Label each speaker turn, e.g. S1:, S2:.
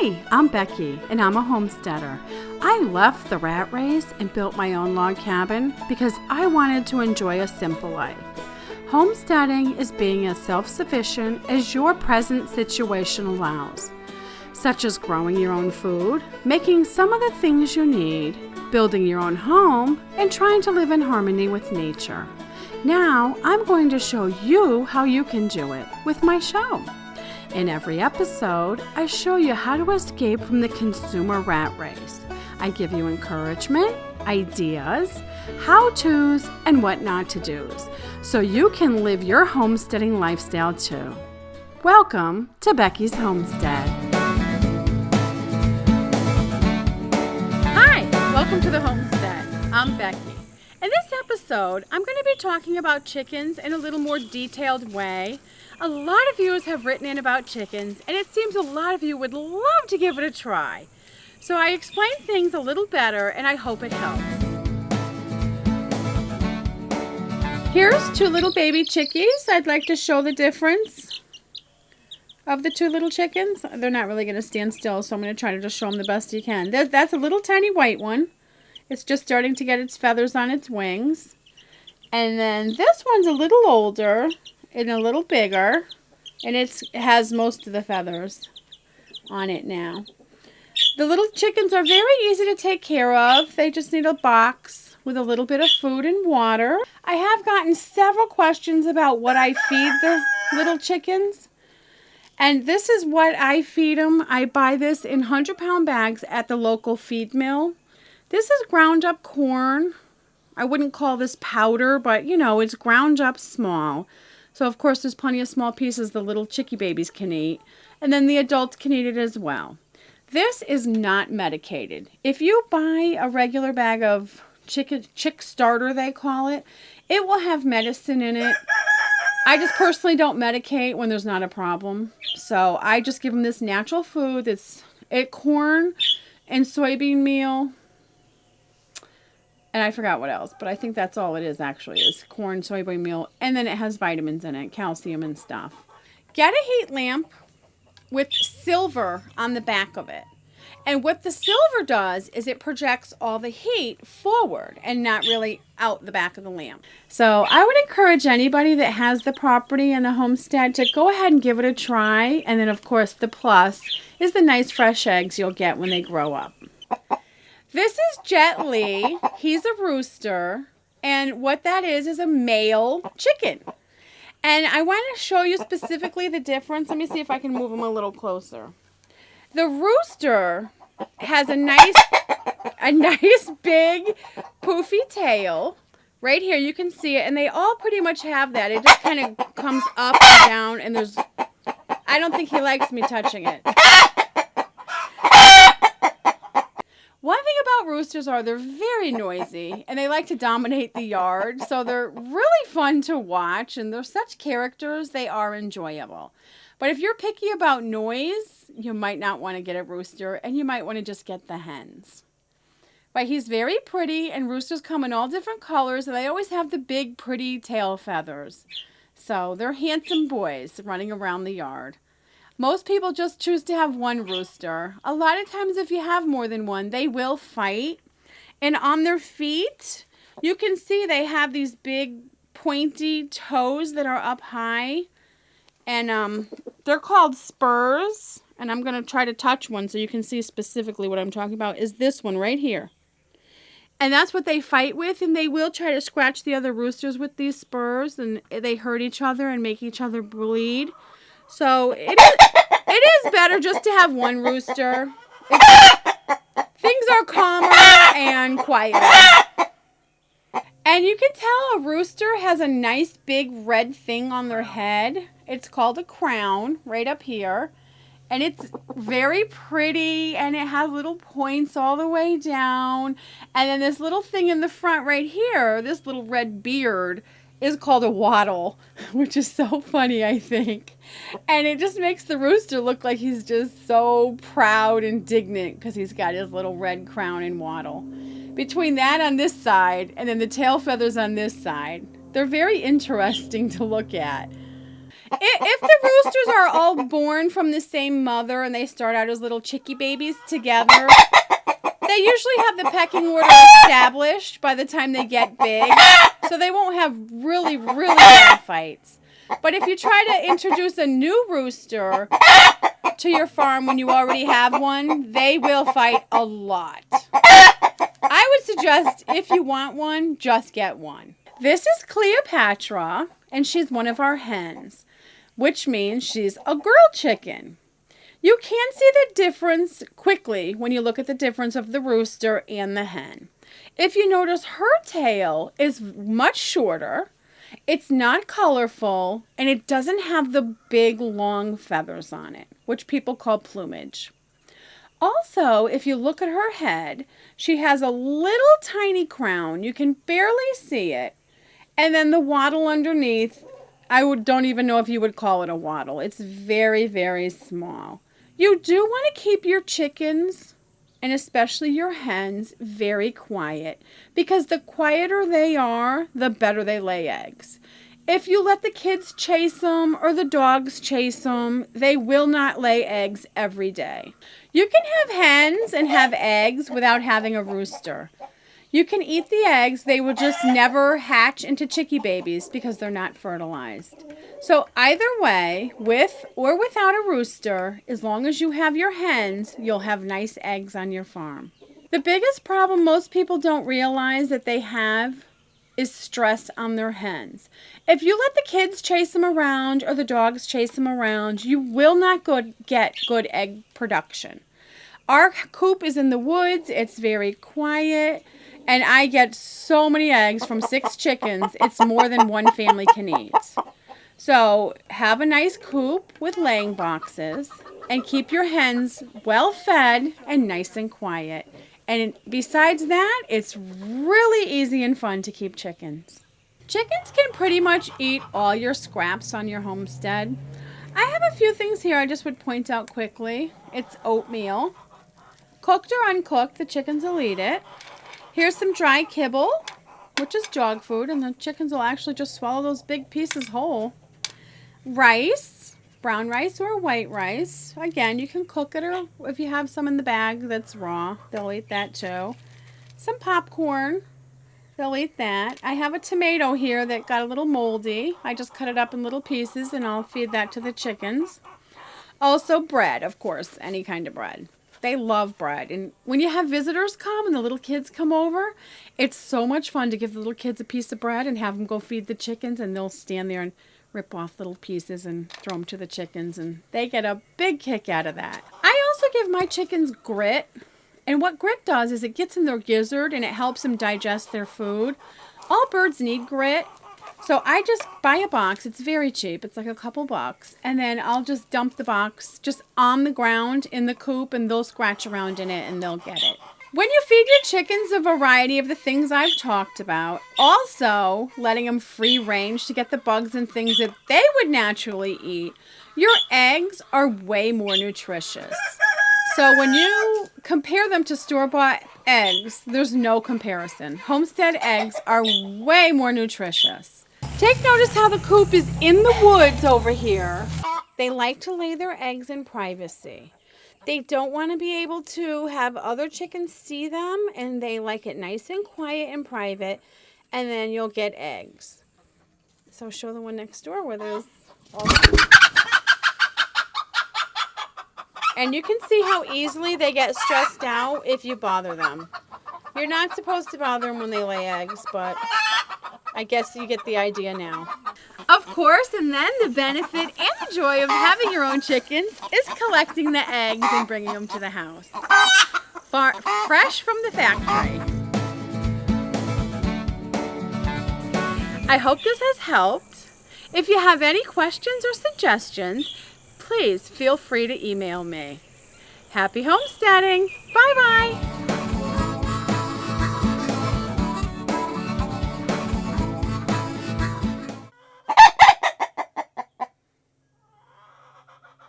S1: Hi, I'm Becky, and I'm a homesteader. I left the rat race and built my own log cabin because I wanted to enjoy a simple life. Homesteading is being as self-sufficient as your present situation allows, such as growing your own food, making some of the things you need, building your own home, and trying to live in harmony with nature. Now, I'm going to show you how you can do it with my show. In every episode, I show you how to escape from the consumer rat race. I give you encouragement, ideas, how-tos, and what not to do's, so you can live your homesteading lifestyle too. Welcome to Becky's Homestead. Hi, welcome to the homestead. I'm Becky. In this episode, I'm going to be talking about chickens in a little more detailed way. A lot of viewers have written in about chickens, and it seems a lot of you would love to give it a try. So I explain things a little better, and I hope it helps. Here's two little baby chickies. I'd like to show the difference of the two little chickens. They're not really going to stand still, so I'm going to try to just show them the best you can. That's a little tiny white one. It's just starting to get its feathers on its wings. And then this one's a little older and a little bigger, and it has most of the feathers on it now. The little chickens are very easy to take care of. They just need a box with a little bit of food and water. I have gotten several questions about what I feed the little chickens, and this is what I feed them. I buy this in 100-pound bags at the local feed mill. This is ground up corn. I wouldn't call this powder, but you know, it's ground up small. So of course there's plenty of small pieces the little chickie babies can eat, and then the adults can eat it as well. This is not medicated. If you buy a regular bag of chick starter, they call it, it will have medicine in it. I just personally don't medicate when there's not a problem. So I just give them this natural food. It's corn and soybean meal. And I forgot what else, but I think that's all it is actually, is corn, soybean meal, and then it has vitamins in it, calcium and stuff. Get a heat lamp with silver on the back of it. And what the silver does is it projects all the heat forward and not really out the back of the lamp. So I would encourage anybody that has the property and the homestead to go ahead and give it a try. And then of course the plus is the nice fresh eggs you'll get when they grow up. This is Jet Li. He's a rooster, and what that is a male chicken. And I want to show you specifically the difference. Let me see if I can move him a little closer. The rooster has a nice big poofy tail. Right here, you can see it, and they all pretty much have that. It just kind of comes up and down, and I don't think he likes me touching it. One thing about roosters are they're very noisy, and they like to dominate the yard, so they're really fun to watch, and they're such characters, they are enjoyable. But if you're picky about noise, you might not want to get a rooster, and you might want to just get the hens. But he's very pretty, and roosters come in all different colors, and they always have the big, pretty tail feathers. So they're handsome boys running around the yard. Most people just choose to have one rooster. A lot of times if you have more than one, they will fight. And on their feet, you can see they have these big pointy toes that are up high. And they're called spurs. And I'm going to try to touch one so you can see specifically what I'm talking about is this one right here. And that's what they fight with. And they will try to scratch the other roosters with these spurs. And they hurt each other and make each other bleed. So it is better just to have one rooster. Things are calmer and quieter. And you can tell a rooster has a nice big red thing on their head. It's called a crown right up here. And it's very pretty, and it has little points all the way down. And then this little thing in the front right here, this little red beard, is called a wattle, which is so funny, I think. And it just makes the rooster look like he's just so proud and dignant because he's got his little red crown and wattle. Between that on this side and then the tail feathers on this side, they're very interesting to look at. If the roosters are all born from the same mother and they start out as little chickie babies together, they usually have the pecking order established by the time they get big, so they won't have really, really bad fights. But if you try to introduce a new rooster to your farm when you already have one, they will fight a lot. I would suggest if you want one, just get one. This is Cleopatra, and she's one of our hens, which means she's a girl chicken. You can see the difference quickly when you look at the difference of the rooster and the hen. If you notice, her tail is much shorter, it's not colorful, and it doesn't have the big long feathers on it, which people call plumage. Also, if you look at her head, she has a little tiny crown. You can barely see it. And then the wattle underneath, don't even know if you would call it a wattle. It's very, very small. You do want to keep your chickens, and especially your hens, very quiet, because the quieter they are, the better they lay eggs. If you let the kids chase them or the dogs chase them, they will not lay eggs every day. You can have hens and have eggs without having a rooster. You can eat the eggs, they will just never hatch into chickie babies because they're not fertilized. So either way, with or without a rooster, as long as you have your hens, you'll have nice eggs on your farm. The biggest problem most people don't realize that they have is stress on their hens. If you let the kids chase them around or the dogs chase them around, you will not get good egg production. Our coop is in the woods, it's very quiet, and I get so many eggs from 6 chickens, it's more than one family can eat. So have a nice coop with laying boxes and keep your hens well fed and nice and quiet. And besides that, it's really easy and fun to keep chickens. Chickens can pretty much eat all your scraps on your homestead. I have a few things here I just would point out quickly. It's oatmeal. Cooked or uncooked, the chickens will eat it. Here's some dry kibble, which is dog food, and the chickens will actually just swallow those big pieces whole. Rice, brown rice or white rice. Again, you can cook it, or if you have some in the bag that's raw, they'll eat that too. Some popcorn, they'll eat that. I have a tomato here that got a little moldy. I just cut it up in little pieces and I'll feed that to the chickens. Also bread, of course, any kind of bread. They love bread. And when you have visitors come and the little kids come over, it's so much fun to give the little kids a piece of bread and have them go feed the chickens, and they'll stand there and rip off little pieces and throw them to the chickens, and they get a big kick out of that. I also give my chickens grit, and what grit does is it gets in their gizzard and it helps them digest their food. All birds need grit, so I just buy a box. It's very cheap. It's like a couple bucks, and then I'll just dump the box just on the ground in the coop, and they'll scratch around in it and they'll get it. When you feed your chickens a variety of the things I've talked about, also letting them free range to get the bugs and things that they would naturally eat, your eggs are way more nutritious. So when you compare them to store-bought eggs, there's no comparison. Homestead eggs are way more nutritious. Take notice how the coop is in the woods over here. They like to lay their eggs in privacy. They don't want to be able to have other chickens see them, and they like it nice and quiet and private, and then you'll get eggs. So show the one next door where there's all. And you can see how easily they get stressed out if you bother them. You're not supposed to bother them when they lay eggs, but I guess you get the idea now. Of course, and then the benefit and the joy of having your own chickens is collecting the eggs and bringing them to the house. Fresh from the factory. I hope this has helped. If you have any questions or suggestions, please feel free to email me. Happy homesteading! Bye-bye!